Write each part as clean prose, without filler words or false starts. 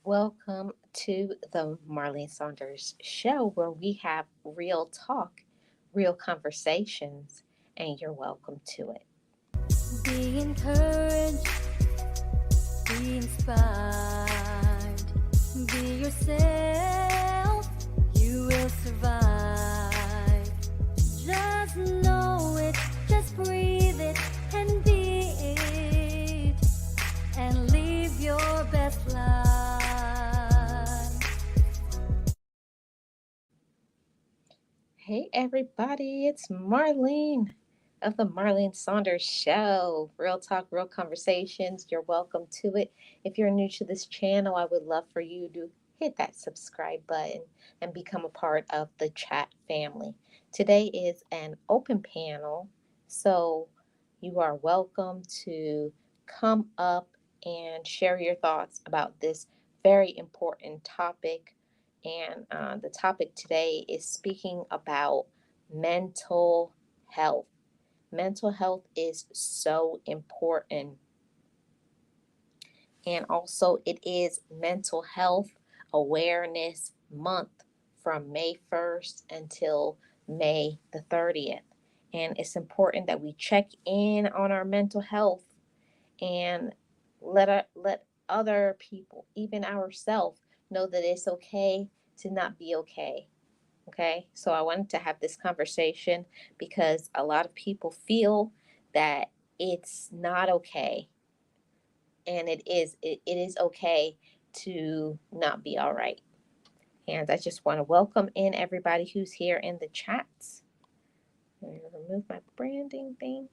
Welcome to the Marlene Saunders show where we have real talk, real conversations, and you're welcome to it. Be encouraged, be inspired, be yourself, you will survive. Just know it, just breathe it, and be it, and live your best life. Hey, everybody, it's Marlene of the Marlene Saunders show. Real talk, real conversations. You're welcome to it. If you're new to this channel, I would love for you to hit that subscribe button and become a part of the chat family. Today is an open panel, so you are welcome to come up and share your thoughts about this very important topic. And the topic today is speaking about mental health. Mental health is so important. And also, it is Mental Health Awareness Month from May 1st until May the 30th. And it's important that we check in on our mental health and let other people, even ourselves, know that it's okay to not be okay. Okay, so I wanted to have this conversation because a lot of people feel that it's not okay, and it is okay to not be all right. And I just want to welcome in everybody who's here in the chats. I'm going to remove my branding thing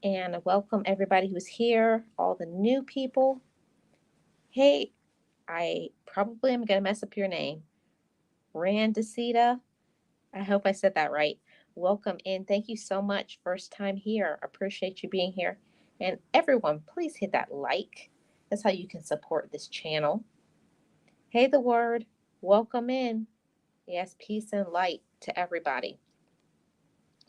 and welcome everybody who's here, all the new people. Hey, I probably am going to mess up your name. Randacita. I hope I said that right. Welcome in. Thank you so much. First time here. Appreciate you being here. And everyone, please hit that like. That's how you can support this channel. Hey, the word. Welcome in. Yes, peace and light to everybody.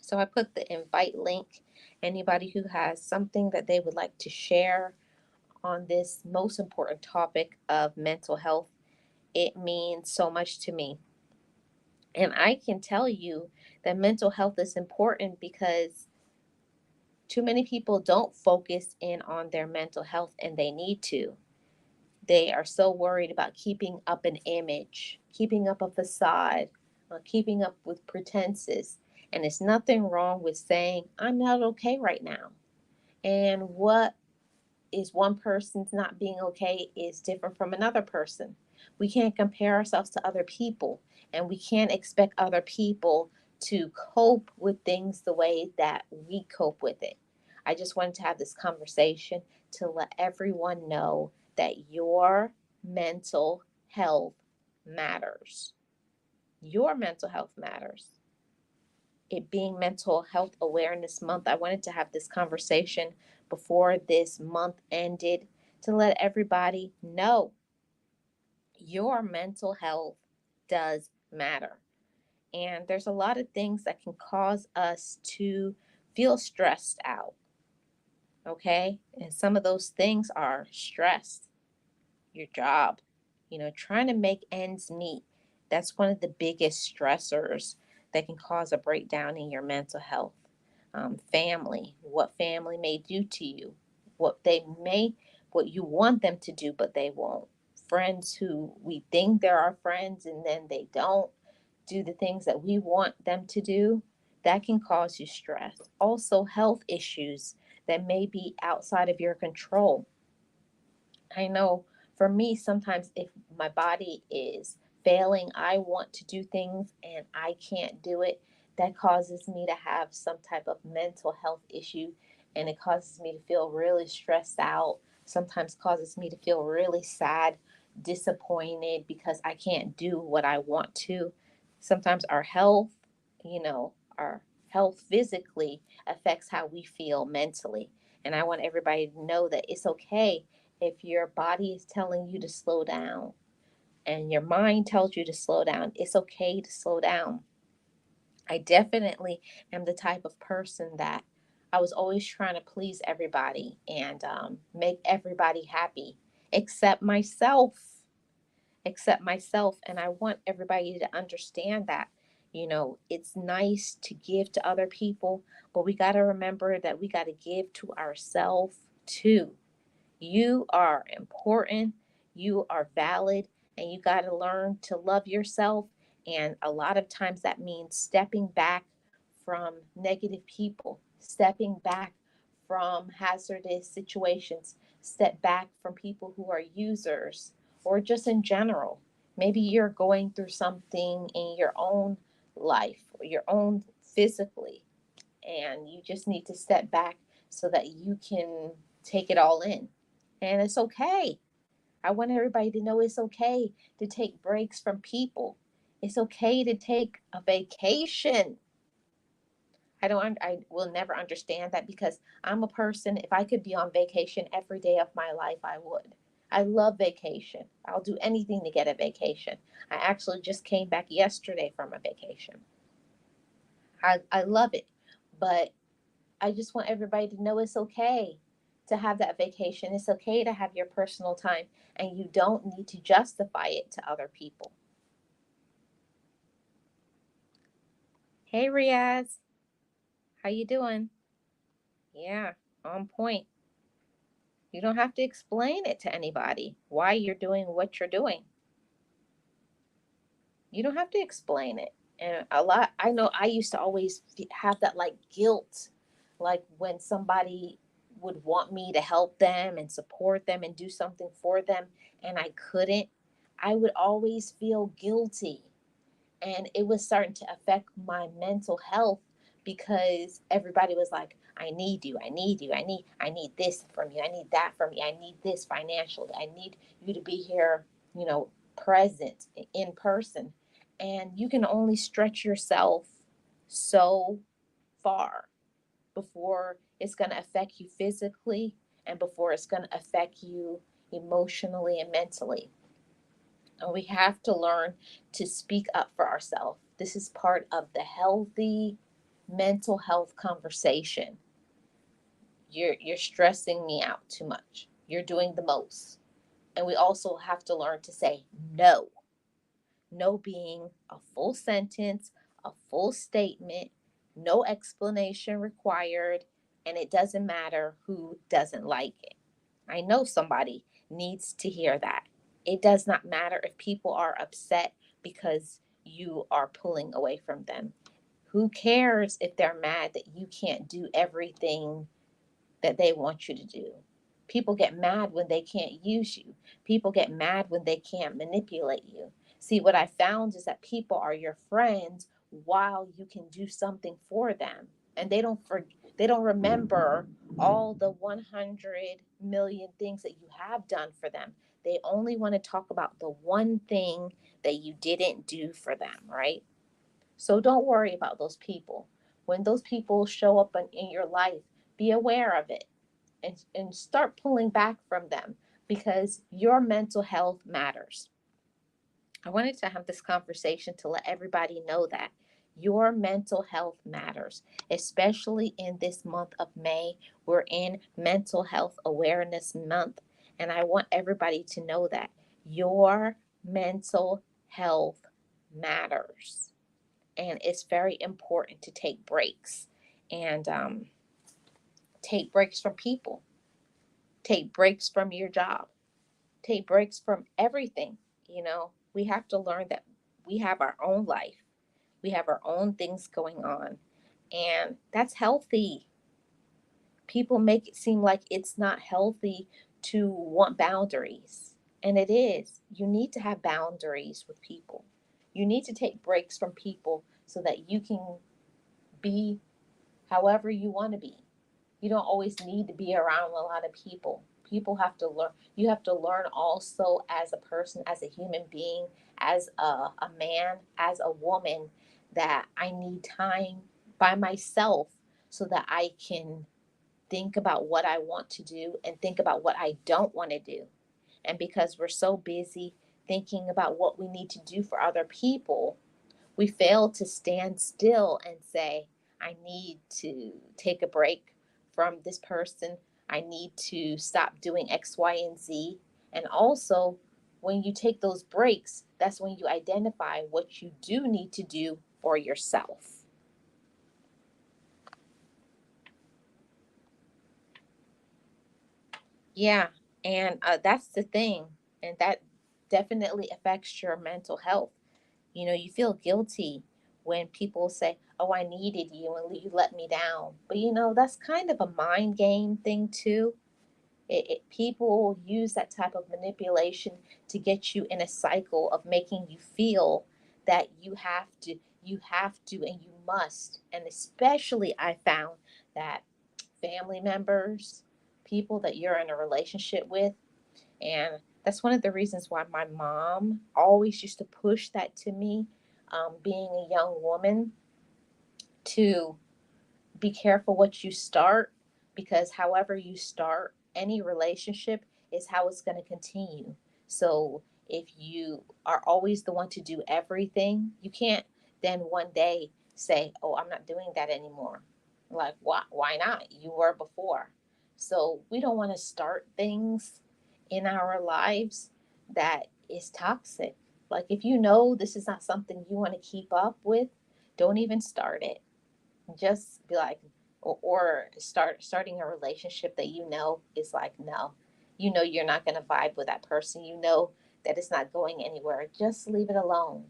So I put the invite link. Anybody who has something that they would like to share on this most important topic of mental health, it means so much to me. And I can tell you that mental health is important because too many people don't focus in on their mental health, and they need to. They are so worried about keeping up an image, keeping up a facade, keeping up with pretenses. And it's nothing wrong with saying, I'm not okay right now. And what is one person's not being okay is different from another person. We can't compare ourselves to other people, and we can't expect other people to cope with things the way that we cope with it. I just wanted to have this conversation to let everyone know that your mental health matters. Your mental health matters. It being Mental Health Awareness Month, I wanted to have this conversation before this month ended to let everybody know your mental health does matter. And there's a lot of things that can cause us to feel stressed out. Okay. And some of those things are stress, your job, trying to make ends meet. That's one of the biggest stressors that can cause a breakdown in your mental health. Family, what family may do to you, what they may, what you want them to do, but they won't. Friends who we think they're our friends and then they don't do the things that we want them to do, that can cause you stress. Also, health issues that may be outside of your control. I know for me, sometimes if my body is failing, I want to do things and I can't do it. That causes me to have some type of mental health issue, and it causes me to feel really stressed out. Sometimes causes me to feel really sad, disappointed because I can't do what I want to. Sometimes our health physically affects how we feel mentally. And I want everybody to know that it's okay if your body is telling you to slow down and your mind tells you to slow down. It's okay to slow down. I definitely am the type of person that I was always trying to please everybody and make everybody happy except myself. except myself. And I want everybody to understand that. It's nice to give to other people, but we got to remember that we got to give to ourselves too. You are important, you are valid, and you got to learn to love yourself. And a lot of times that means stepping back from negative people, stepping back from hazardous situations, step back from people who are users, or just in general. Maybe you're going through something in your own life, or your own physically, and you just need to step back so that you can take it all in. And it's okay. I want everybody to know it's okay to take breaks from people. It's okay to take a vacation. I will never understand that, because I'm a person, if I could be on vacation every day of my life, I would. I love vacation. I'll do anything to get a vacation. I actually just came back yesterday from a vacation. I love it. But I just want everybody to know it's okay to have that vacation. It's okay to have your personal time, and you don't need to justify it to other people. Hey Riaz, how you doing? Yeah, on point. You don't have to explain it to anybody why you're doing what you're doing. You don't have to explain it. And a lot, I know I used to always have that like guilt, like when somebody would want me to help them and support them and do something for them and I couldn't, I would always feel guilty. And it was starting to affect my mental health, because everybody was like, I need you, I need you, I need this from you, I need that from you, I need this financially, I need you to be here, you know present in person. And you can only stretch yourself so far before it's going to affect you physically, and before it's going to affect you emotionally and mentally. And we have to learn to speak up for ourselves. This is part of the healthy mental health conversation. You're stressing me out too much. You're doing the most. And we also have to learn to say no. No being a full sentence, a full statement, no explanation required, and it doesn't matter who doesn't like it. I know somebody needs to hear that. It does not matter if people are upset because you are pulling away from them. Who cares if they're mad that you can't do everything that they want you to do? People get mad when they can't use you. People get mad when they can't manipulate you. See, what I found is that people are your friends while you can do something for them. And they don't remember all the 100 million things that you have done for them. They only want to talk about the one thing that you didn't do for them, right? So don't worry about those people. When those people show up in your life, be aware of it, and start pulling back from them, because your mental health matters. I wanted to have this conversation to let everybody know that your mental health matters, especially in this month of May. We're in Mental Health Awareness Month, and I want everybody to know that your mental health matters. And it's very important to take breaks, and take breaks from people, take breaks from your job, take breaks from everything. We have to learn that we have our own life, we have our own things going on, and that's healthy. People make it seem like it's not healthy to want boundaries, and it is. You need to have boundaries with people. You need to take breaks from people so that you can be however you want to be. You don't always need to be around a lot of people. People have to learn. You have to learn also, as a person, as a human being, as a man, as a woman, that I need time by myself so that I can think about what I want to do and think about what I don't want to do. And because we're so busy thinking about what we need to do for other people, we fail to stand still and say, I need to take a break from this person. I need to stop doing X, Y, and Z. And also, when you take those breaks, that's when you identify what you do need to do for yourself. Yeah, and that's the thing, and that definitely affects your mental health. You know, you feel guilty when people say, "Oh, I needed you and you let me down." But you know, that's kind of a mind game thing too. People use that type of manipulation to get you in a cycle of making you feel that you have to, and you must. And especially, I found that family members, people that you're in a relationship with, and that's one of the reasons why my mom always used to push that to me, being a young woman, to be careful what you start, because however you start any relationship is how it's going to continue. So if you are always the one to do everything, you can't then one day say, "Oh, I'm not doing that anymore." Like, why not? You were before. So we don't want to start things in our lives that is toxic. Like, if you know this is not something you want to keep up with, don't even start it. Just be like, or starting a relationship that you know is like, no, you know you're not going to vibe with that person, you know that it's not going anywhere, just leave it alone.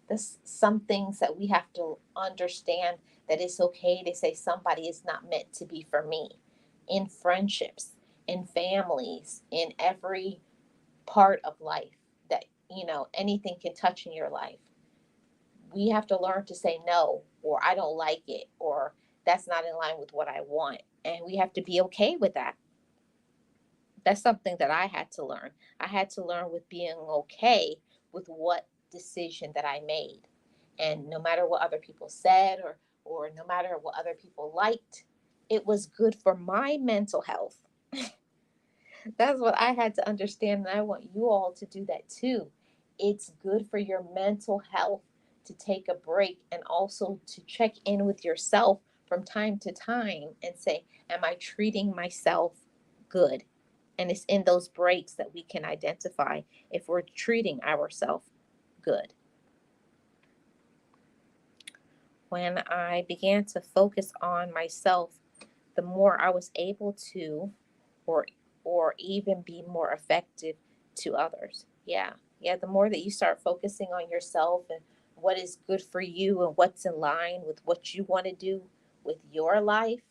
There's some things that we have to understand, that it's okay to say somebody is not meant to be for me, in friendships, in families, in every part of life, that anything can touch in your life. We have to learn to say no, or I don't like it, or that's not in line with what I want. And we have to be okay with that. That's something that I had to learn. I had to learn with being okay with what decision that I made. And no matter what other people said, or no matter what other people liked, it was good for my mental health. That's what I had to understand, and I want you all to do that too. It's good for your mental health to take a break, and also to check in with yourself from time to time and say, "Am I treating myself good?" And it's in those breaks that we can identify if we're treating ourselves good. When I began to focus on myself, the more I was able to, or even be more effective to others. Yeah. Yeah, the more that you start focusing on yourself and what is good for you and what's in line with what you want to do with your life,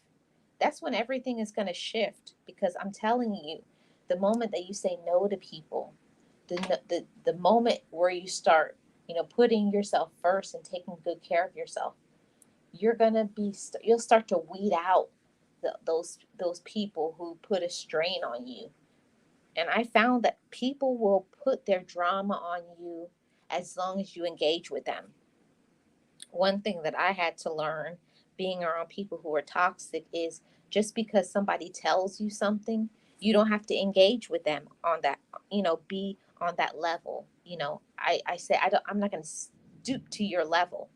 that's when everything is going to shift, because I'm telling you, the moment that you say no to people, the moment where you start, putting yourself first and taking good care of yourself, you'll start to weed out those people who put a strain on you. And I found that people will put their drama on you as long as you engage with them. One thing that I had to learn, being around people who are toxic, is just because somebody tells you something, you don't have to engage with them on that, be on that level. I say, I'm not going to stoop to your level.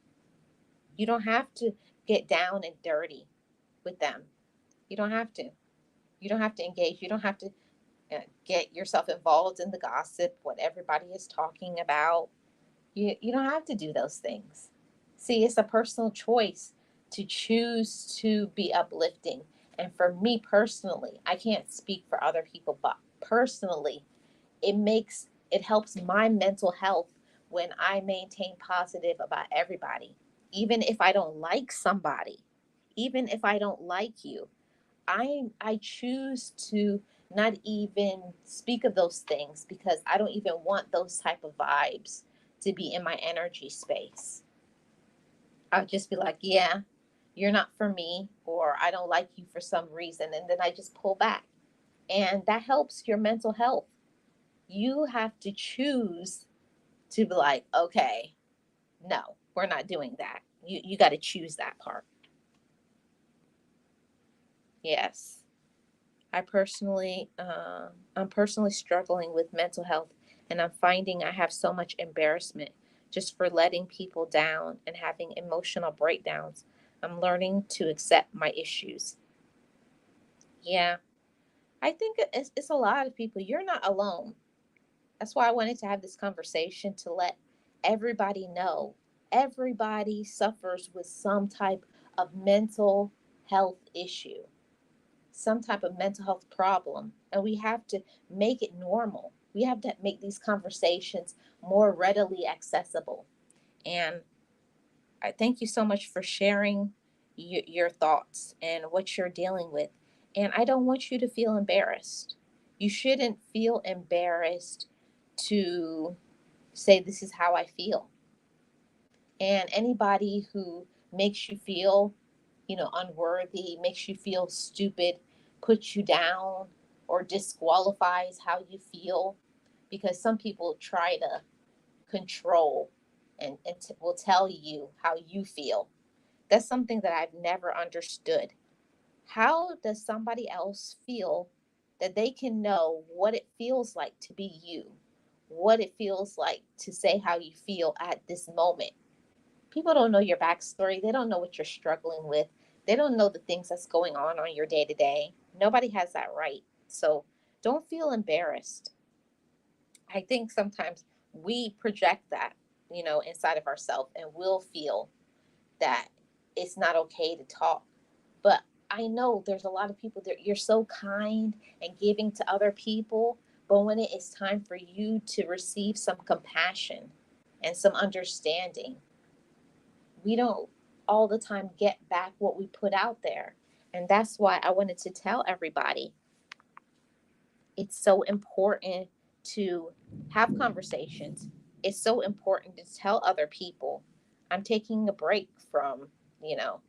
You don't have to get down and dirty with them. You don't have to. You don't have to engage. You don't have to get yourself involved in the gossip, what everybody is talking about. You don't have to do those things. See, it's a personal choice to choose to be uplifting. And for me personally, I can't speak for other people, but personally, it helps my mental health when I maintain positive about everybody. Even if I don't like somebody, even if I don't like you, I choose to not even speak of those things, because I don't even want those type of vibes to be in my energy space. I'll just be like, yeah, you're not for me, or I don't like you for some reason, and then I just pull back. And that helps your mental health. You have to choose to be like, okay, no, we're not doing that. You got to choose that part. Yes. I'm personally struggling with mental health, and I'm finding I have so much embarrassment just for letting people down and having emotional breakdowns. I'm learning to accept my issues. Yeah, I think it's a lot of people. You're not alone. That's why I wanted to have this conversation to let everybody know everybody suffers with some type of mental health issue, some type of mental health problem, and we have to make it normal. We have to make these conversations more readily accessible. And I thank you so much for sharing your thoughts and what you're dealing with. And I don't want you to feel embarrassed. You shouldn't feel embarrassed to say, this is how I feel. And anybody who makes you feel, unworthy, makes you feel stupid, puts you down, or disqualifies how you feel, because some people try to control and will tell you how you feel. That's something that I've never understood. How does somebody else feel that they can know what it feels like to be you? What it feels like to say how you feel at this moment? People don't know your backstory. They don't know what you're struggling with. They don't know the things that's going on your day to day. Nobody has that right. So don't feel embarrassed. I think sometimes we project that, inside of ourselves, and we'll feel that it's not okay to talk. But I know there's a lot of people that you're so kind and giving to other people, but when it is time for you to receive some compassion and some understanding, we don't all the time get back what we put out there. And that's why I wanted to tell everybody it's so important to have conversations. It's so important to tell other people, I'm taking a break you know,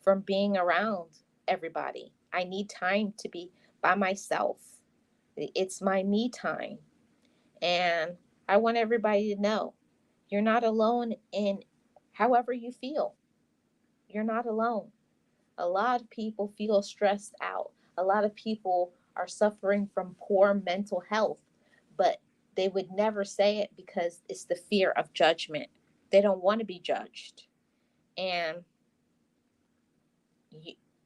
from being around everybody. I need time to be by myself. It's my me time. And I want everybody to know you're not alone in however you feel. You're not alone. A lot of people feel stressed out. A lot of people are suffering from poor mental health, but they would never say it because it's the fear of judgment. They don't want to be judged. And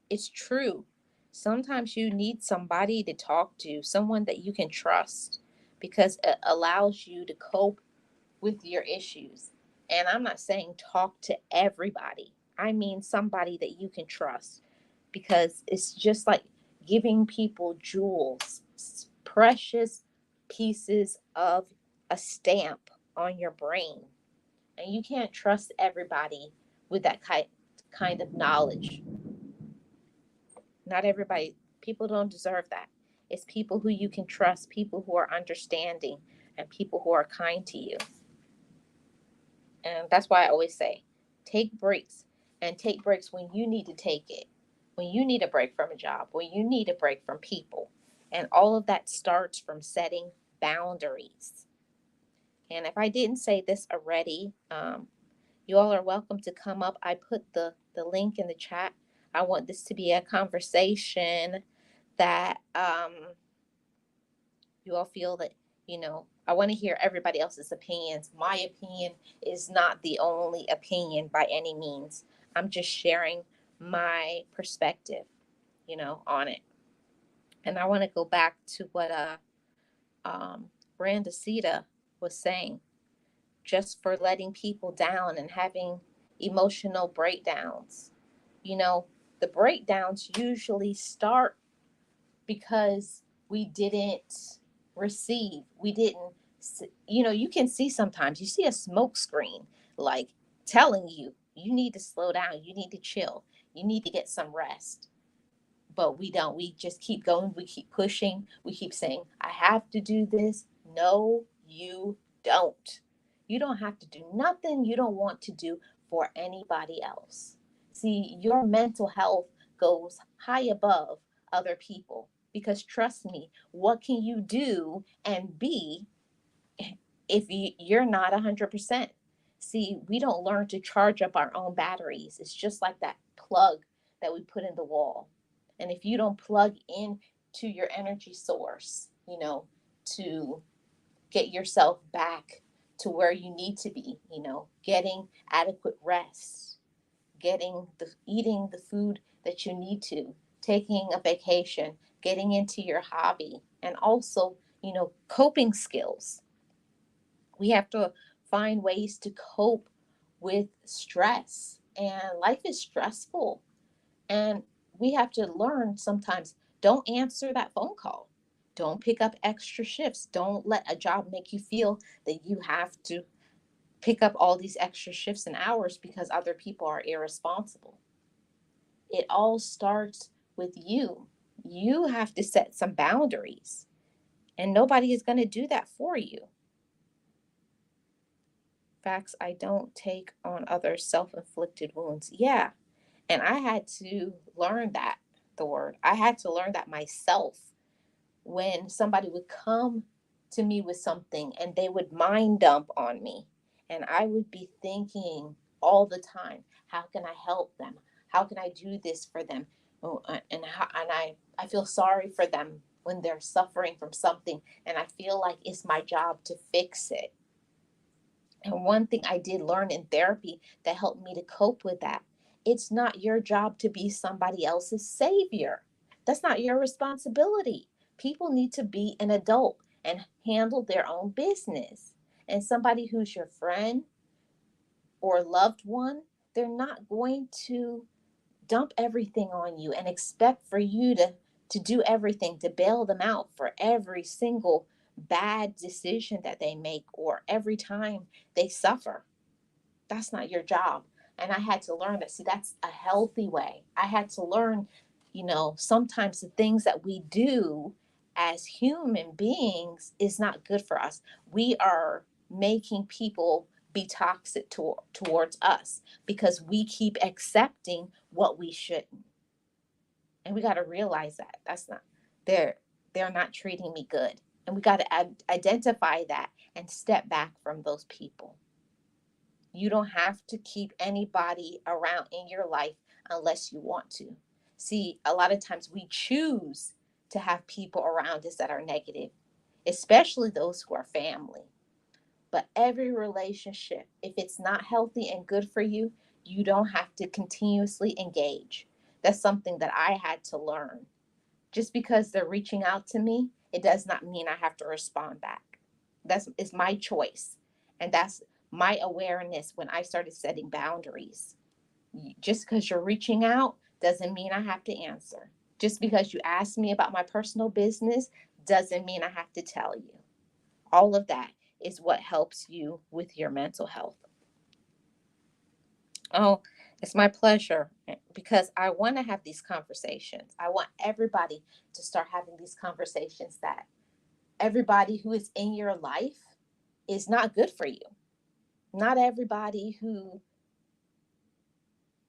it's true. Sometimes you need somebody to talk to, someone that you can trust, because it allows you to cope with your issues. And I'm not saying talk to everybody, I mean somebody that you can trust, because it's just like giving people jewels, precious pieces of a stamp on your brain. And you can't trust everybody with that kind of knowledge. Not everybody, people don't deserve that. It's people who you can trust, people who are understanding, and people who are kind to you. And that's why I always say take breaks, and take breaks when you need to take it. When you need a break from a job, when you need a break from people. And all of that starts from setting boundaries. And if I didn't say this already, you all are welcome to come up. I put the link in the chat. I want this to be a conversation that you all feel that, I want to hear everybody else's opinions. My opinion is not the only opinion by any means. I'm just sharing my perspective, on it. And I want to go back to what um, Brandacita was saying, just for letting people down and having emotional breakdowns. You know, the breakdowns usually start because we didn't receive, we didn't, you can see sometimes, you see a smoke screen like telling you, you need to slow down, you need to chill, you need to get some rest. But we don't. We just keep going. We keep pushing. We keep saying, I have to do this. No, you don't. You don't have to do nothing you don't want to do for anybody else. See, your mental health goes high above other people, because trust me, what can you do and be if you're not 100%? See, we don't learn to charge up our own batteries. It's just like that plug that we put in the wall. And if you don't plug in to your energy source, to get yourself back to where you need to be, getting adequate rest, eating the food that you need to, taking a vacation, getting into your hobby, and also, coping skills. We have to find ways to cope with stress. And life is stressful. And we have to learn sometimes, don't answer that phone call. Don't pick up extra shifts. Don't let a job make you feel that you have to pick up all these extra shifts and hours because other people are irresponsible. It all starts with you. You have to set some boundaries, and nobody is going to do that for you. Facts, I don't take on others' self inflicted wounds. Yeah. And I had to learn that, the word. I had to learn that myself. When somebody would come to me with something and they would mind dump on me, and I would be thinking all the time, how can I help them? How can I do this for them? Oh, and I feel sorry for them when they're suffering from something, and I feel like it's my job to fix it. And one thing I did learn in therapy that helped me to cope with that, it's not your job to be somebody else's savior. That's not your responsibility. People need to be an adult and handle their own business. And somebody who's your friend or loved one, they're not going to dump everything on you and expect for you to do everything, to bail them out for every single bad decision that they make or every time they suffer. That's not your job. And I had to learn that. See, that's a healthy way. I had to learn, sometimes the things that we do as human beings is not good for us. We are making people be toxic towards us because we keep accepting what we shouldn't. And we got to realize that that's not, they're they're not treating me good. And we got to identify that and step back from those people. You don't have to keep anybody around in your life unless you want to. See, a lot of times we choose to have people around us that are negative, especially those who are family. But every relationship, if it's not healthy and good for you, you don't have to continuously engage. That's something that I had to learn. Just because they're reaching out to me, it does not mean I have to respond back. That's it's my choice. And that's my awareness when I started setting boundaries. Just because you're reaching out doesn't mean I have to answer. Just because you ask me about my personal business doesn't mean I have to tell you. All of that is what helps you with your mental health. Oh, it's my pleasure because I want to have these conversations. I want everybody to start having these conversations that everybody who is in your life is not good for you. Not everybody who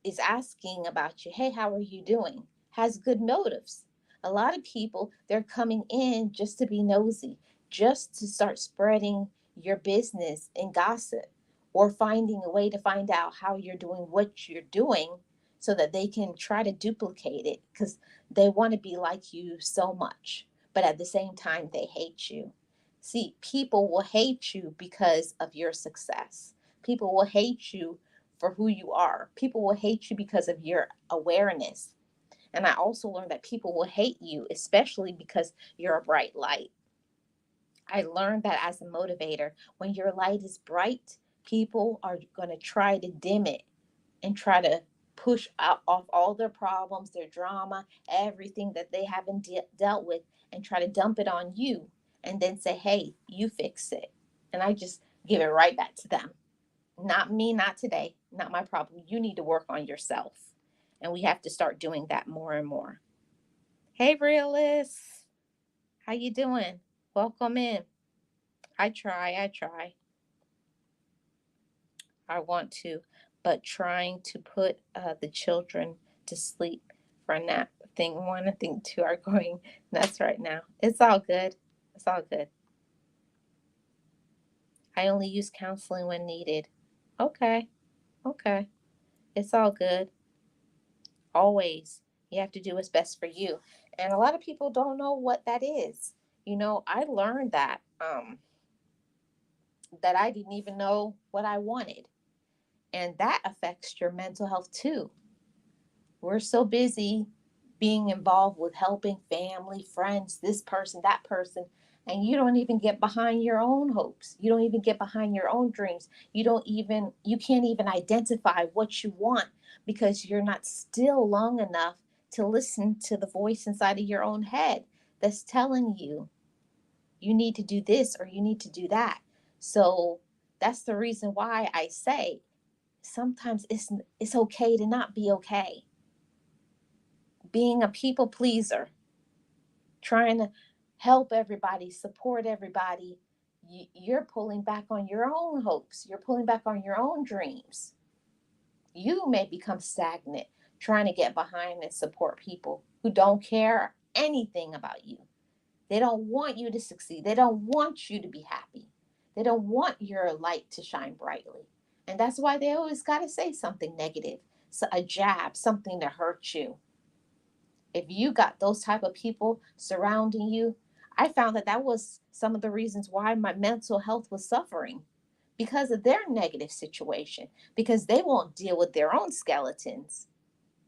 is asking about you, hey, how are you doing, has good motives. A lot of people, they're coming in just to be nosy, just to start spreading your business and gossip, or finding a way to find out how you're doing what you're doing so that they can try to duplicate it because they want to be like you so much. But at the same time, they hate you. See, people will hate you because of your success. People will hate you for who you are. People will hate you because of your awareness. And I also learned that people will hate you, especially because you're a bright light. I learned that as a motivator, when your light is bright, people are going to try to dim it and try to push out off all their problems, their drama, everything that they haven't dealt with, and try to dump it on you and then say, hey, you fix it. And I just give it right back to them. Not me, not today, not my problem. You need to work on yourself. And we have to start doing that more and more. Hey, realists, how you doing? Welcome in. I try. I want to, but trying to put the children to sleep for a nap. Thing one and thing two are going nuts right now. It's all good. It's all good. I only use counseling when needed. Okay, okay. It's all good. Always. You have to do what's best for you. And a lot of people don't know what that is. I learned that I didn't even know what I wanted. And that affects your mental health too. We're so busy being involved with helping family, friends, this person, that person. And you don't even get behind your own hopes. You don't even get behind your own dreams. You can't even identify what you want because you're not still long enough to listen to the voice inside of your own head that's telling you you need to do this or you need to do that. So that's the reason why I say sometimes it's okay to not be okay. Being a people pleaser, trying to help everybody, support everybody, you're pulling back on your own hopes. You're pulling back on your own dreams. You may become stagnant trying to get behind and support people who don't care anything about you. They don't want you to succeed. They don't want you to be happy. They don't want your light to shine brightly. And that's why they always got to say something negative, so a jab, something to hurt you. If you got those type of people surrounding you, I found that that was some of the reasons why my mental health was suffering because of their negative situation, because they won't deal with their own skeletons.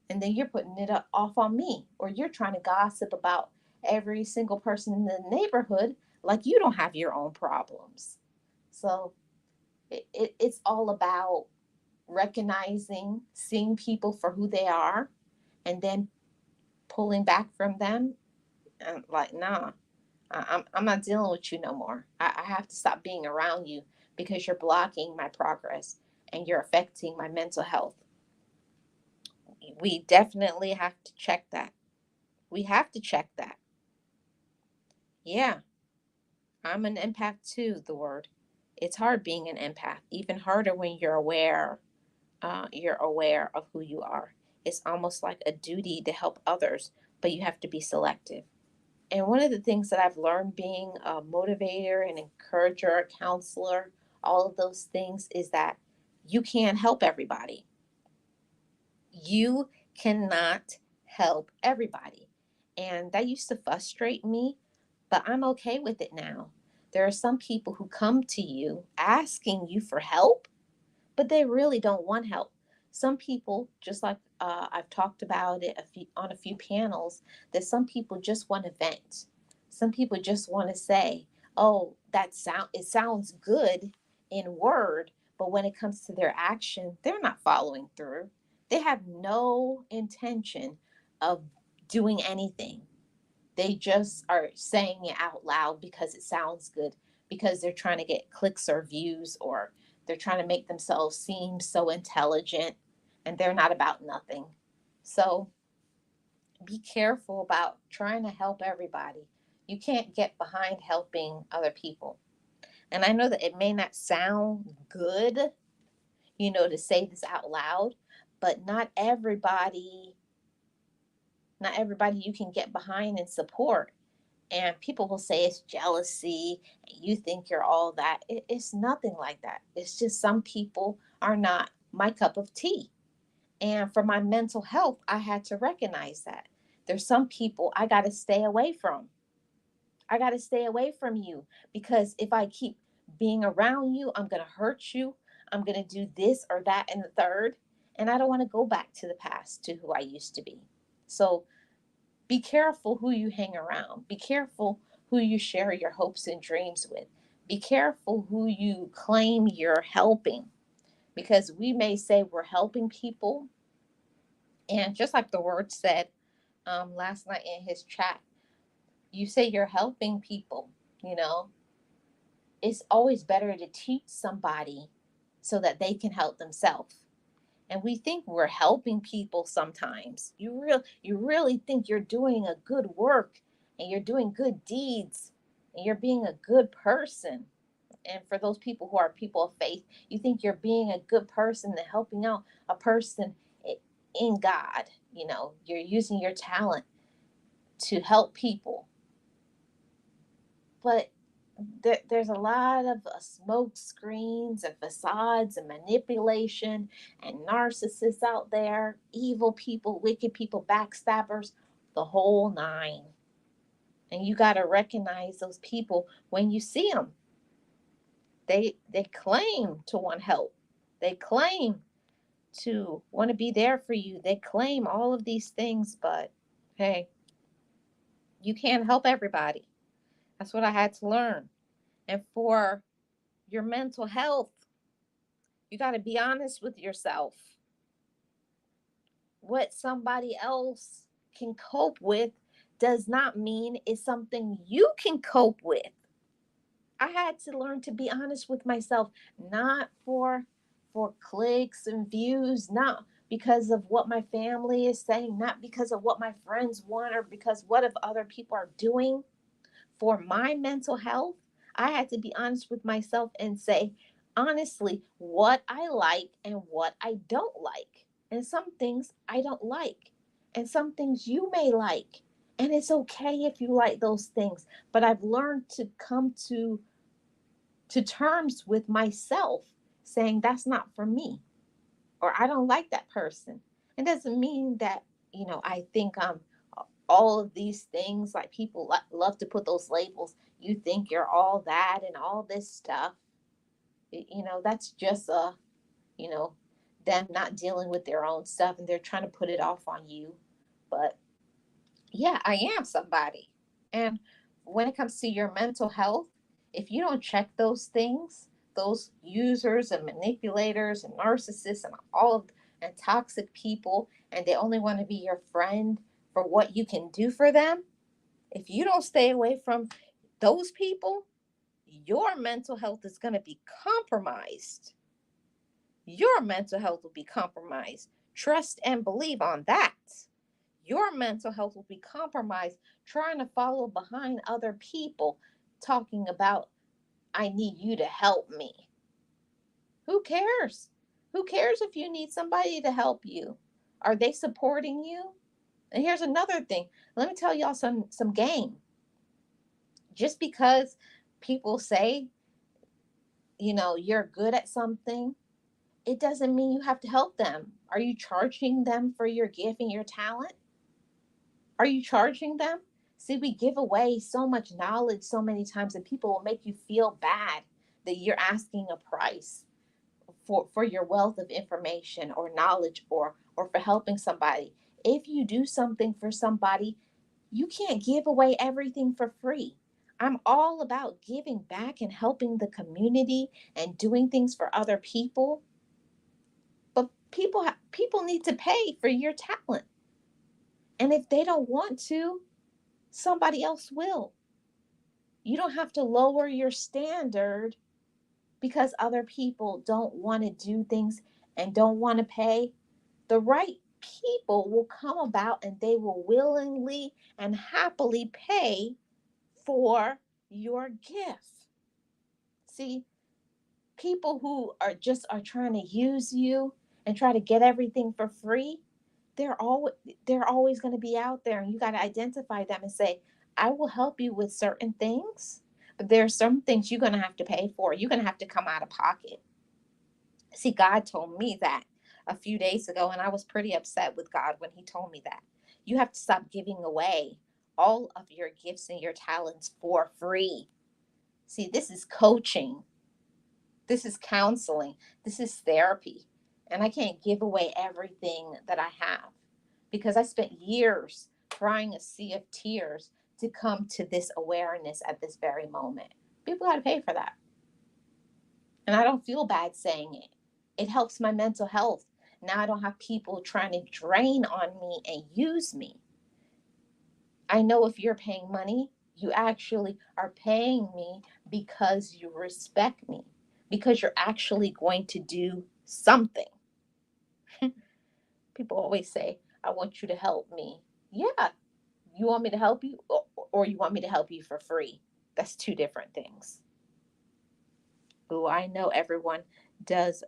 And then you're putting it off on me, or you're trying to gossip about every single person in the neighborhood like you don't have your own problems. So it's all about recognizing, seeing people for who they are, and then pulling back from them. And like, nah, I'm not dealing with you no more. I have to stop being around you because you're blocking my progress and you're affecting my mental health. We definitely have to check that. We have to check that. Yeah, I'm an empath too, the word. It's hard being an empath, even harder when you're aware of who you are. It's almost like a duty to help others, but you have to be selective. And one of the things that I've learned being a motivator, an encourager, a counselor, all of those things is that you can't help everybody. You cannot help everybody. And that used to frustrate me, but I'm okay with it now. There are some people who come to you asking you for help, but they really don't want help. Some people, just like I've talked about it on a few panels, that some people just want to vent. Some people just want to say, "Oh, it sounds good in word, but when it comes to their action, they're not following through. They have no intention of doing anything. They just are saying it out loud because it sounds good, because they're trying to get clicks or views, or they're trying to make themselves seem so intelligent, and they're not about nothing. So be careful about trying to help everybody. You can't get behind helping other people. And I know that it may not sound good, to say this out loud, but not everybody you can get behind and support. And people will say it's jealousy, you think you're all that. It's nothing like that. It's just some people are not my cup of tea. And for my mental health, I had to recognize that there's some people I got to stay away from. I got to stay away from you, because if I keep being around you, I'm going to hurt you. I'm going to do this or that and the third. And I don't want to go back to the past, to who I used to be. So be careful who you hang around. Be careful who you share your hopes and dreams with. Be careful who you claim you're helping, because we may say we're helping people. And just like the word said last night in his chat, you say you're helping people. You know, it's always better to teach somebody so that they can help themselves. And we think we're helping people sometimes. You really think you're doing a good work, and you're doing good deeds, and you're being a good person. And for those people who are people of faith, you think you're being a good person and helping out a person in God. You're using your talent to help people. But there's a lot of smoke screens and facades and manipulation and narcissists out there, evil people, wicked people, backstabbers, the whole nine. And you got to recognize those people when you see them. They claim to want help. They claim to want to be there for you. They claim all of these things, but hey, you can't help everybody. That's what I had to learn. And for your mental health, you got to be honest with yourself. What somebody else can cope with does not mean it's something you can cope with. I had to learn to be honest with myself, not for clicks and views, not because of what my family is saying, not because of what my friends want or because what if other people are doing. For my mental health, I had to be honest with myself and say, honestly, what I like and what I don't like. And some things I don't like, and some things you may like. And it's okay if you like those things. But I've learned to come to terms with myself saying that's not for me or I don't like that person. It doesn't mean that, I think all of these things, like people love to put those labels. You think you're all that and all this stuff. That's just you know, them not dealing with their own stuff and they're trying to put it off on you. But yeah, I am somebody. And when it comes to your mental health, if you don't check those things, those users and manipulators and narcissists and and toxic people, and they only want to be your friend for what you can do for them, if you don't stay away from those people, your mental health is going to be compromised. Your mental health will be compromised. Trust and believe on that. Your mental health will be compromised trying to follow behind other people talking about, I need you to help me. Who cares? Who cares if you need somebody to help you? Are they supporting you? And here's another thing. Let me tell y'all some game. Just because people say, you're good at something, it doesn't mean you have to help them. Are you charging them for your gift and your talent? Are you charging them? See, we give away so much knowledge so many times, and people will make you feel bad that you're asking a price for your wealth of information or knowledge or for helping somebody. If you do something for somebody, you can't give away everything for free. I'm all about giving back and helping the community and doing things for other people. But people need to pay for your talent. And if they don't want to, somebody else will. You don't have to lower your standard because other people don't want to do things and don't want to pay. The right people will come about and they will willingly and happily pay for your gift. See, people who are trying to use you and try to get everything for free, they're always they're always going to be out there, and you got to identify them and say, I will help you with certain things, but there are some things you're going to have to pay for. You're going to have to come out of pocket. See, God told me that a few days ago, and I was pretty upset with God when he told me that. You have to stop giving away all of your gifts and your talents for free. See, this is coaching. This is counseling. This is therapy. And I can't give away everything that I have because I spent years crying a sea of tears to come to this awareness at this very moment. People got to pay for that. And I don't feel bad saying it. It helps my mental health. Now I don't have people trying to drain on me and use me. I know if you're paying money, you actually are paying me because you respect me, because you're actually going to do something. People always say, I want you to help me. Yeah, you want me to help you or you want me to help you for free? That's two different things. Ooh, I know everyone does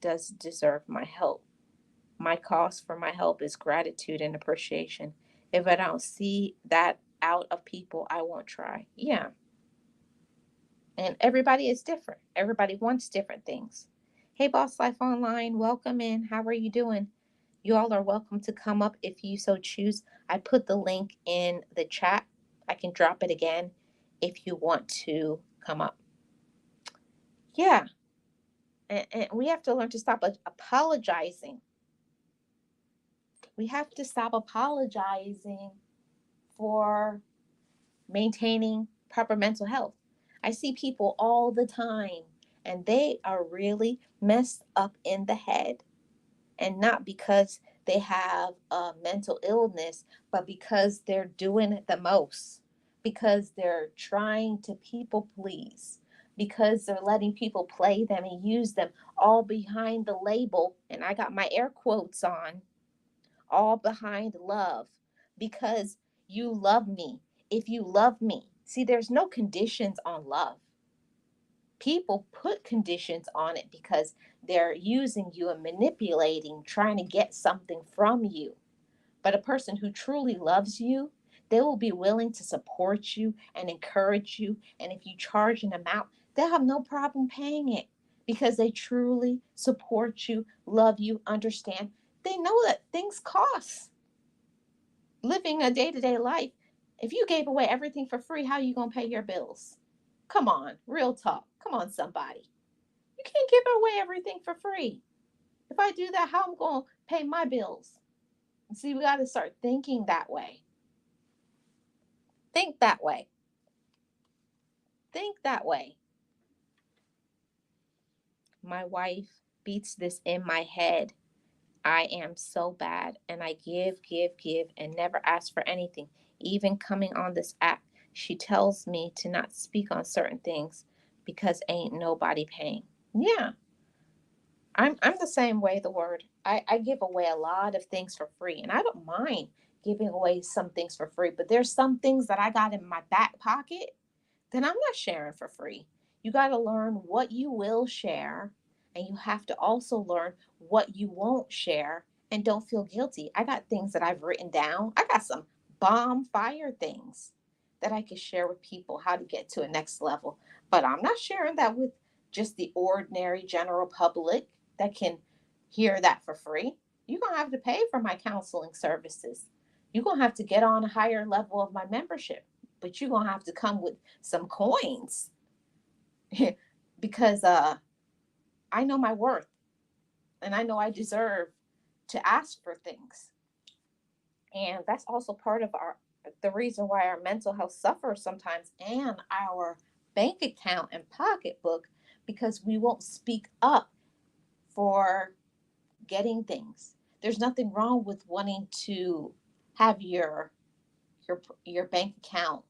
does deserve my help. My cost for my help is gratitude and appreciation. If I don't see that out of people, I won't try. Yeah. And everybody is different. Everybody wants different things. Hey, Boss Life Online, welcome in. How are you doing? You all are welcome to come up if you so choose. I put the link in the chat. I can drop it again if you want to come up. Yeah. And we have to learn to stop apologizing. We have to stop apologizing for maintaining proper mental health. I see people all the time and they are really messed up in the head, and not because they have a mental illness, but because they're doing it the most, because they're trying to people please, because they're letting people play them and use them, all behind the label, and I got my air quotes on, all behind love, because you love me. If you love me, see, there's no conditions on love. People put conditions on it because they're using you and manipulating, trying to get something from you. But a person who truly loves you, they will be willing to support you and encourage you. And if you charge an amount, they'll have no problem paying it because they truly support you, love you, understand. They know that things cost. Living a day-to-day life, if you gave away everything for free, how are you going to pay your bills? Come on, real talk. Come on, somebody. You can't give away everything for free. If I do that, how am I going to pay my bills? See, we got to start thinking that way. Think that way. Think that way. My wife beats this in my head. I am so bad, and I give, give, give, and never ask for anything. Even coming on this app, she tells me to not speak on certain things because ain't nobody paying. Yeah, I'm the same way, the word. I give away a lot of things for free, and I don't mind giving away some things for free, but there's some things that I got in my back pocket, then I'm not sharing for free. You got to learn what you will share, and you have to also learn what you won't share, and don't feel guilty. I got things that I've written down. I got some bomb fire things that I could share with people how to get to a next level, but I'm not sharing that with just the ordinary general public that can hear that for free. You're going to have to pay for my counseling services. You're going to have to get on a higher level of my membership, but you're going to have to come with some coins because I know my worth, and I know I deserve to ask for things. And that's also part of our the reason why our mental health suffers sometimes, and our bank account and pocketbook, because we won't speak up for getting things. There's nothing wrong with wanting to have your bank account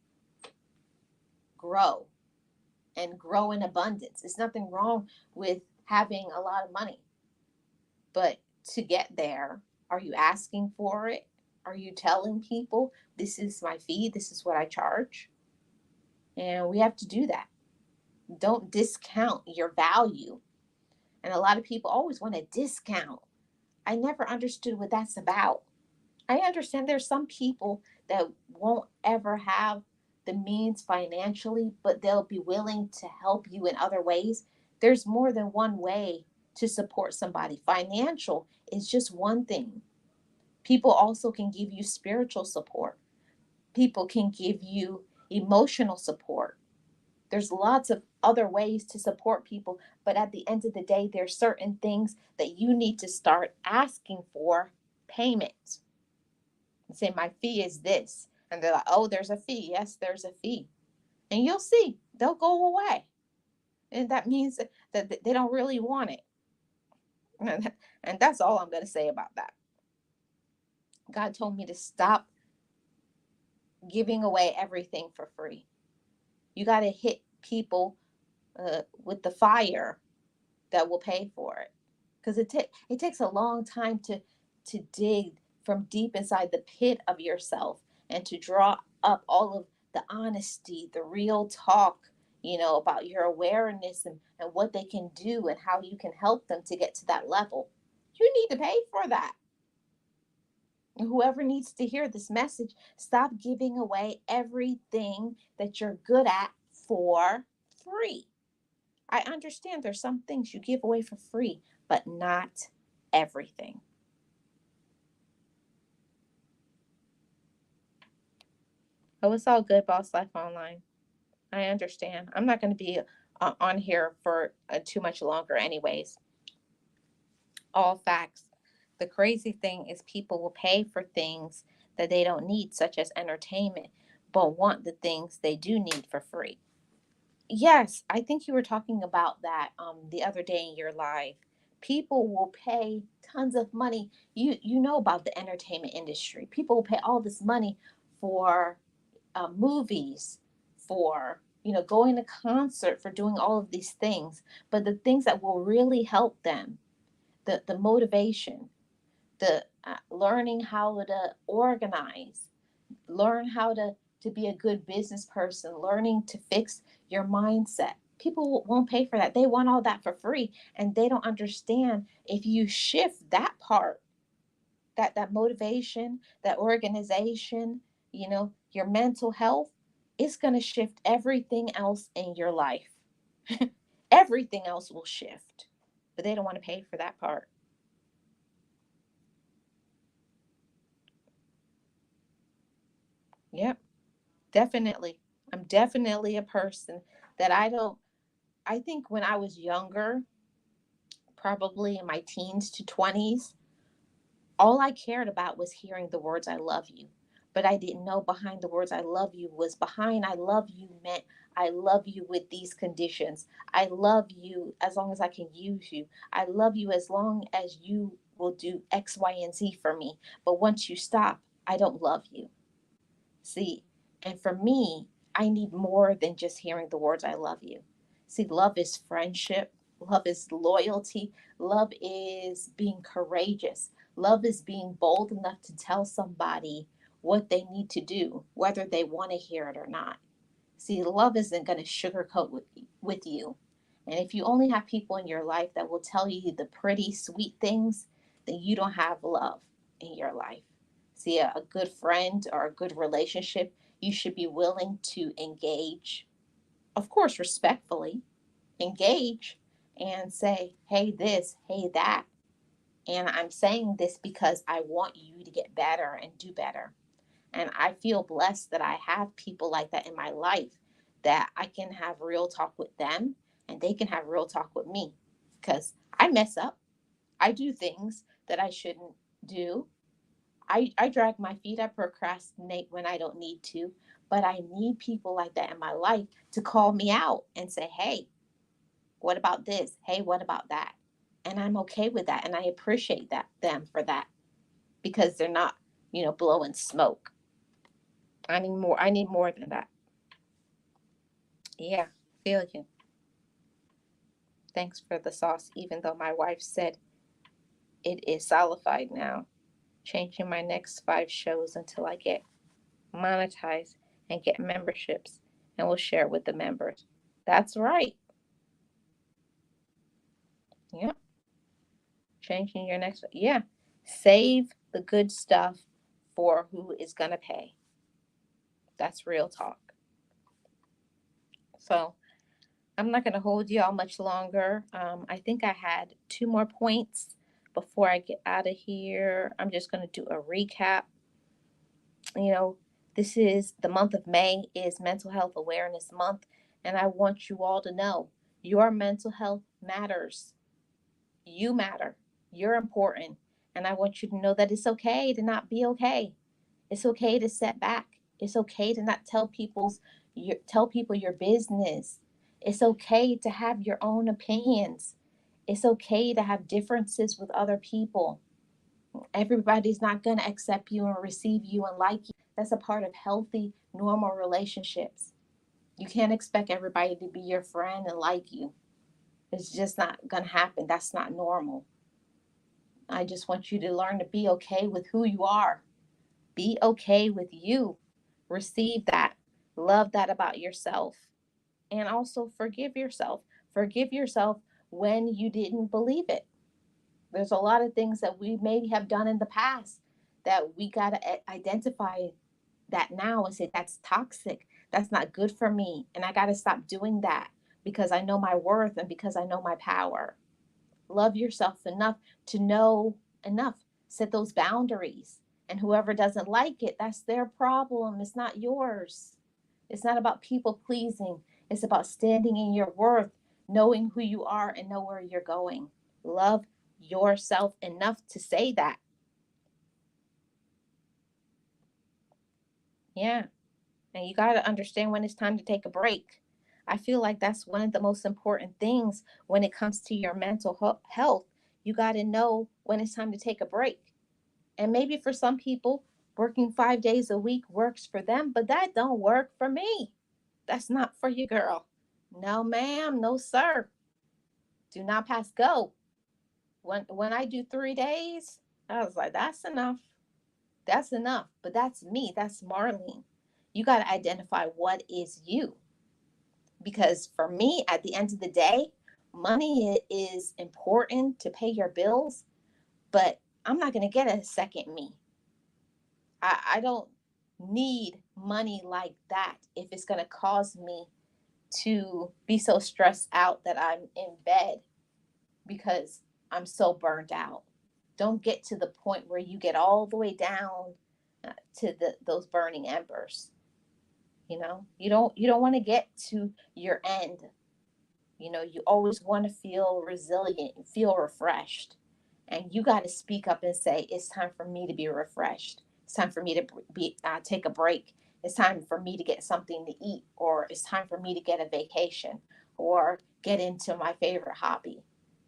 grow and grow in abundance. It's nothing wrong with having a lot of money. But to get there, are you asking for it? Are you telling people this is my fee? This is what I charge? And we have to do that. Don't discount your value. And a lot of people always want a discount. I never understood what that's about. I understand there's some people that won't ever have the means financially, but they'll be willing to help you in other ways. There's more than one way to support somebody. Financial is just one thing. People also can give you spiritual support. People can give you emotional support. There's lots of other ways to support people, but at the end of the day, there's certain things that you need to start asking for payment and say, my fee is this. And they're like, oh, there's a fee. Yes, there's a fee. And you'll see, they'll go away. And that means that they don't really want it. And that's all I'm going to say about that. God told me to stop giving away everything for free. You got to hit people with the fire that will pay for it. Because it takes a long time to dig from deep inside the pit of yourself and to draw up all of the honesty, the real talk, about your awareness and what they can do and how you can help them to get to that level. You need to pay for that. And whoever needs to hear this message, stop giving away everything that you're good at for free. I understand there's some things you give away for free, but not everything. Oh, it's all good, Boss Life Online. I understand. I'm not going to be on here for too much longer, anyways. All facts. The crazy thing is, people will pay for things that they don't need, such as entertainment. but want the things they do need for free. Yes, I think you were talking about that the other day in your live. People will pay tons of money. You know about the entertainment industry. People will pay all this money for movies, for going to concert, for doing all of these things. But the things that will really help them, the motivation, the learning how to organize, learn how to be a good business person, learning to fix your mindset. People won't pay for that. They want all that for free, and they don't understand if you shift that part, that motivation, that organization, your mental health, it's going to shift everything else in your life. Everything else will shift, but they don't want to pay for that part. Yep, definitely. I'm definitely a person that I think when I was younger, probably in my teens to 20s, all I cared about was hearing the words I love you. But I didn't know behind the words I love you was behind I love you meant I love you with these conditions. I love you as long as I can use you. I love you as long as you will do X, Y, and Z for me. But once you stop, I don't love you. See, and for me, I need more than just hearing the words I love you. See, love is friendship, love is loyalty, love is being courageous, love is being bold enough to tell somebody what they need to do, whether they want to hear it or not. See, love isn't going to sugarcoat with you. And if you only have people in your life that will tell you the pretty, sweet things, then you don't have love in your life. See, a good friend or a good relationship, you should be willing to engage, of course, respectfully, engage and say, hey, this, hey, that. And I'm saying this because I want you to get better and do better. And I feel blessed that I have people like that in my life, that I can have real talk with them and they can have real talk with me, because I mess up. I do things that I shouldn't do. I drag my feet. I procrastinate when I don't need to. But I need people like that in my life to call me out and say, hey, what about this? Hey, what about that? And I'm okay with that. And I appreciate them for that, because they're not, blowing smoke. I need more. I need more than that. Yeah, feel you. Thanks for the sauce, even though my wife said it is solidified now. Changing my next 5 shows until I get monetized and get memberships, and we'll share with the members. That's right. Yep. Changing your next. Yeah. Save the good stuff for who is going to pay. That's real talk. So I'm not going to hold y'all much longer. I think I had 2 more points before I get out of here. I'm just going to do a recap. You know, this is the month of May is Mental Health Awareness Month, and I want you all to know your mental health matters. You matter. You're important, and I want you to know that it's okay to not be okay. It's okay to set back. It's okay to not tell people your business. It's okay to have your own opinions. It's okay to have differences with other people. Everybody's not going to accept you and receive you and like you. That's a part of healthy, normal relationships. You can't expect everybody to be your friend and like you. It's just not going to happen. That's not normal. I just want you to learn to be okay with who you are. Be okay with you. Receive that. Love that about yourself. And also forgive yourself. Forgive yourself when you didn't believe it. There's a lot of things that we maybe have done in the past that we got to identify that now and say, that's toxic. That's not good for me. And I got to stop doing that, because I know my worth and because I know my power. Love yourself enough to know enough. Set those boundaries. And whoever doesn't like it, that's their problem. It's not yours. It's not about people pleasing. It's about standing in your worth, knowing who you are and know where you're going. Love yourself enough to say that. Yeah. And you got to understand when it's time to take a break. I feel like that's one of the most important things when it comes to your mental health. You got to know when it's time to take a break. And maybe for some people, working 5 days a week works for them, but that don't work for me. That's not for you, girl. No, ma'am. No, sir. Do not pass go. When I do 3 days, I was like, that's enough. That's enough. But that's me. That's Marlene. You got to identify what is you. Because for me, at the end of the day, money is important to pay your bills, but I'm not going to get a second me. I don't need money like that if it's going to cause me to be so stressed out that I'm in bed because I'm so burnt out. Don't get to the point where you get all the way down to those burning embers. You don't want to get to your end. You always want to feel resilient, feel refreshed. And you got to speak up and say, it's time for me to be refreshed. It's time for me to take a break. It's time for me to get something to eat, or it's time for me to get a vacation or get into my favorite hobby.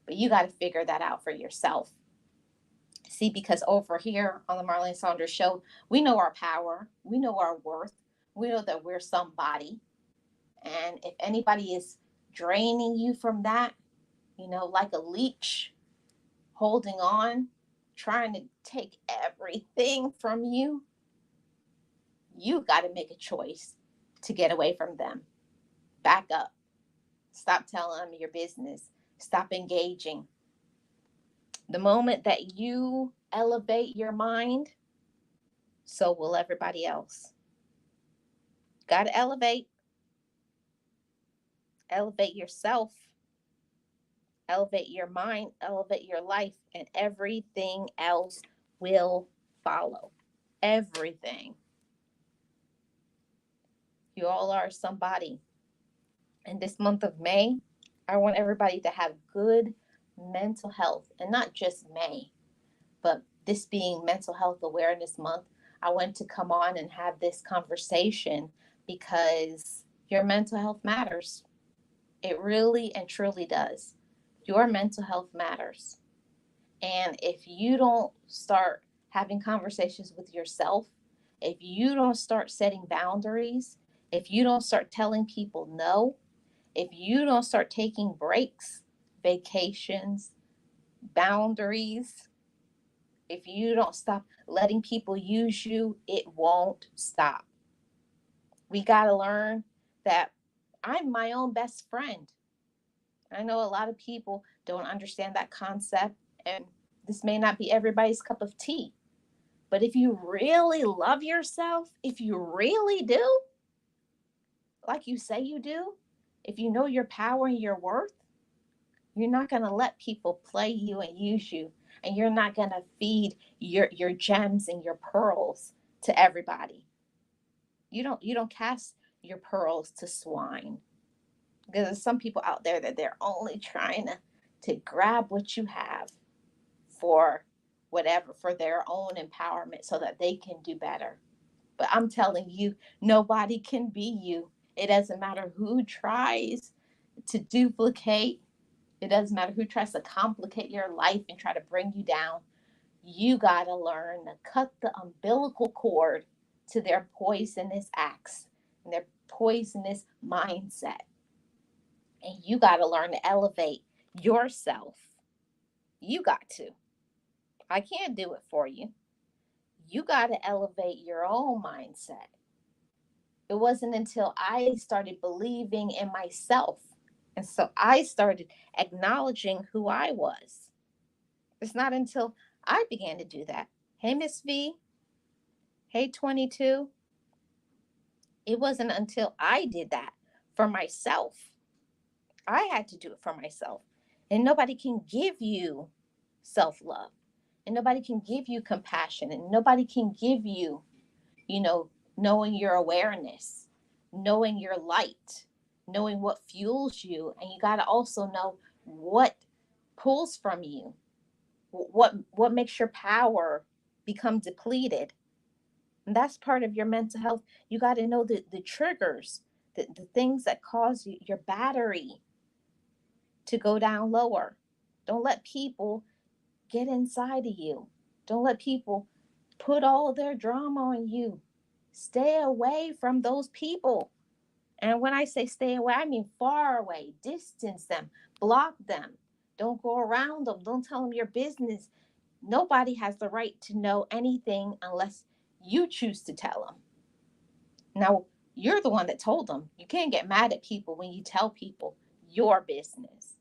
But you got to figure that out for yourself. See, because over here on the Marlene Saunders show, we know our power, we know our worth, we know that we're somebody. And if anybody is draining you from that, like a leech holding on, trying to take everything from you, you got to make a choice to get away from them. Back up. Stop telling them your business. Stop engaging. The moment that you elevate your mind, so will everybody else. Got to elevate yourself, elevate your mind, elevate your life, and everything else will follow. Everything. You all are somebody. And this month of May, I want everybody to have good mental health, and not just May, but this being Mental Health Awareness Month. I want to come on and have this conversation because your mental health matters. It really and truly does. Your mental health matters. And if you don't start having conversations with yourself, if you don't start setting boundaries, if you don't start telling people no, if you don't start taking breaks, vacations, boundaries, if you don't stop letting people use you, it won't stop. We got to learn that I'm my own best friend. I know a lot of people don't understand that concept, and this may not be everybody's cup of tea. But if you really love yourself, if you really do, like you say you do, if you know your power and your worth, you're not going to let people play you and use you. And you're not going to feed your gems and your pearls to everybody. You don't cast your pearls to swine. Because there's some people out there that they're only trying to grab what you have for whatever, for their own empowerment so that they can do better. But I'm telling you, nobody can be you. It doesn't matter who tries to duplicate. It doesn't matter who tries to complicate your life and try to bring you down. You got to learn to cut the umbilical cord to their poisonous acts and their poisonous mindset. And you got to learn to elevate yourself. You got to. I can't do it for you. You got to elevate your own mindset. It wasn't until I started believing in myself. And so I started acknowledging who I was. It's not until I began to do that. Hey, Miss V. Hey, 22. It wasn't until I did that for myself. I had to do it for myself. And nobody can give you self love. And nobody can give you compassion. And nobody can give you, knowing your awareness, knowing your light, knowing what fuels you. And you got to also know what pulls from you, what makes your power become depleted. And that's part of your mental health. You got to know the triggers, the things that cause your battery to go down lower. Don't let people get inside of you. Don't let people put all of their drama on you. Stay away from those people. And when I say stay away, I mean far away. Distance them, block them. Don't go around them. Don't tell them your business. Nobody has the right to know anything unless you choose to tell them. Now, you're the one that told them. You can't get mad at people when you tell people your business.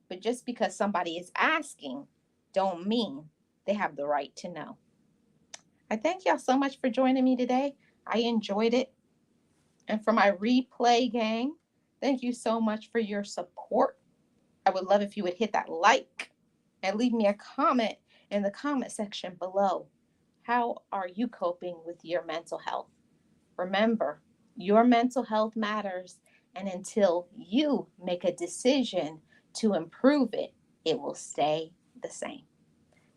But just because somebody is asking, don't mean they have the right to know. I thank y'all so much for joining me today. I enjoyed it. And for my replay gang, thank you so much for your support. I would love if you would hit that like and leave me a comment in the comment section below. How are you coping with your mental health? Remember, your mental health matters, and until you make a decision to improve it, it will stay the same.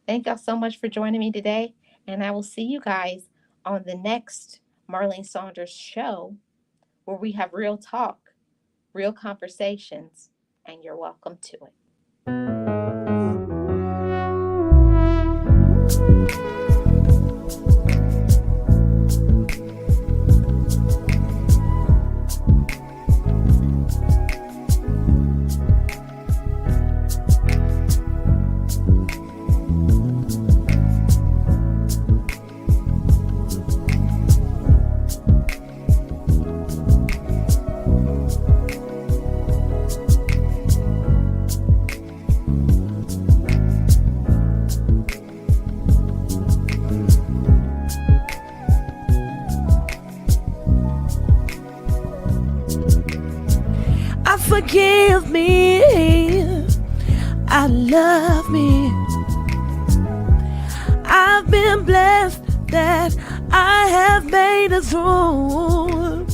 Thank y'all so much for joining me today, and I will see you guys on the next Marlene Saunders show, where we have real talk, real conversations, and you're welcome to it. Forgive me, I love me. I've been blessed that I have made it through.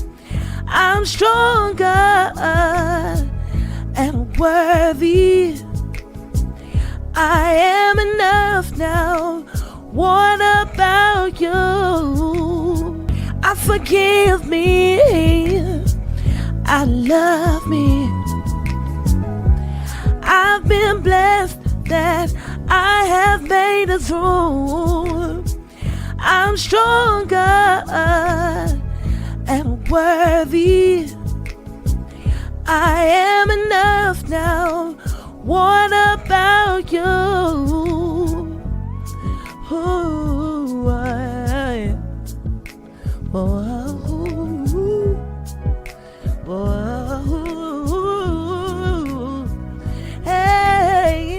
I'm stronger and worthy. I am enough now. What about you? I forgive me, I love me. I've been blessed that I have made it through. I'm stronger and worthy. I am enough now. What about you? Ooh, hey,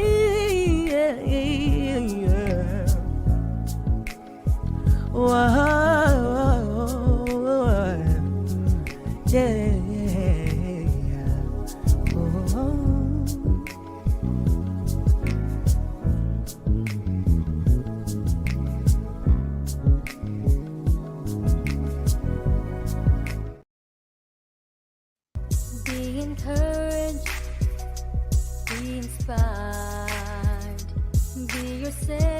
be encouraged, be inspired, be yourself.